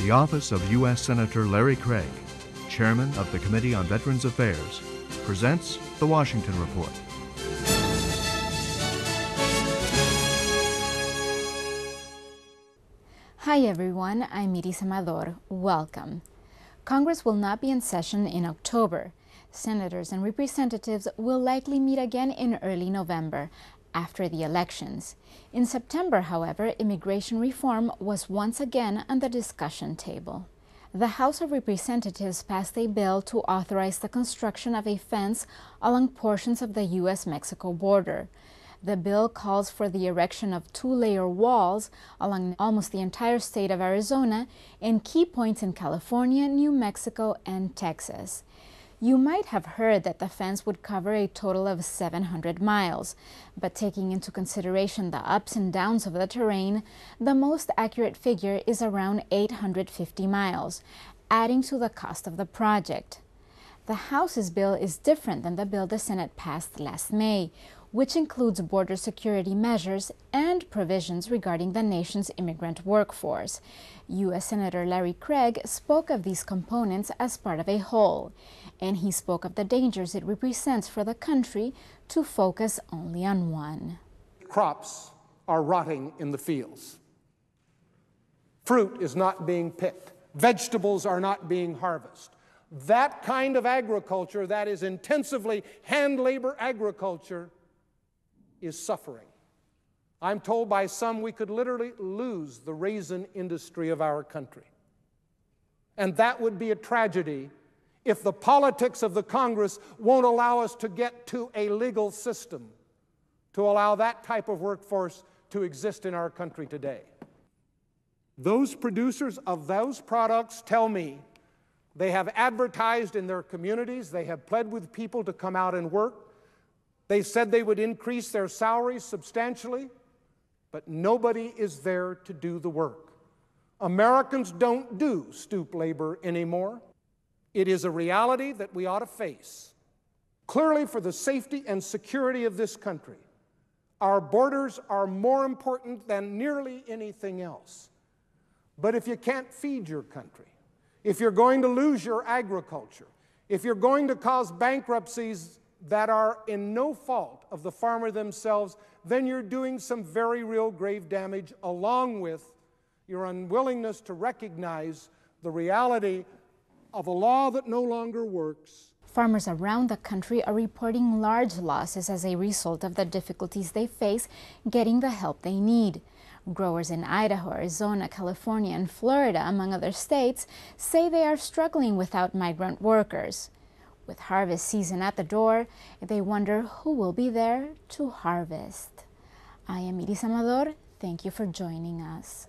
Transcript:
The office of U.S. Senator Larry Craig, Chairman of the Committee on Veterans Affairs, presents the Washington Report. Hi everyone, I'm Iris Amador. Welcome. Congress will not be in session in October. Senators and representatives will likely meet again in early November, after the elections. In September, however, immigration reform was once again on the discussion table. The House of Representatives passed a bill to authorize the construction of a fence along portions of the U.S.-Mexico border. The bill calls for the erection of two-layer walls along almost the entire state of Arizona and key points in California, New Mexico, and Texas. You might have heard that the fence would cover a total of 700 miles, but taking into consideration the ups and downs of the terrain, the most accurate figure is around 850 miles, adding to the cost of the project. The House's bill is different than the bill the Senate passed last May, which includes border security measures and provisions regarding the nation's immigrant workforce. U.S. Senator Larry Craig spoke of these components as part of a whole, and he spoke of the dangers it represents for the country to focus only on one. Crops are rotting in the fields. Fruit is not being picked. Vegetables are not being harvested. That kind of agriculture, that is intensively hand labor agriculture, is suffering. I'm told by some we could literally lose the raisin industry of our country. And that would be a tragedy if the politics of the Congress won't allow us to get to a legal system to allow that type of workforce to exist in our country today. Those producers of those products tell me they have advertised in their communities, they have pled with people to come out and work. They said they would increase their salaries substantially, but nobody is there to do the work. Americans don't do stoop labor anymore. It is a reality that we ought to face. Clearly, for the safety and security of this country, our borders are more important than nearly anything else. But if you can't feed your country, if you're going to lose your agriculture, if you're going to cause bankruptcies that are in no fault of the farmer themselves, then you're doing some very real grave damage, along with your unwillingness to recognize the reality of a law that no longer works. Farmers around the country are reporting large losses as a result of the difficulties they face getting the help they need. Growers in Idaho, Arizona, California, and Florida, among other states, say they are struggling without migrant workers. With harvest season at the door, they wonder who will be there to harvest. I am Iris Amador. Thank you for joining us.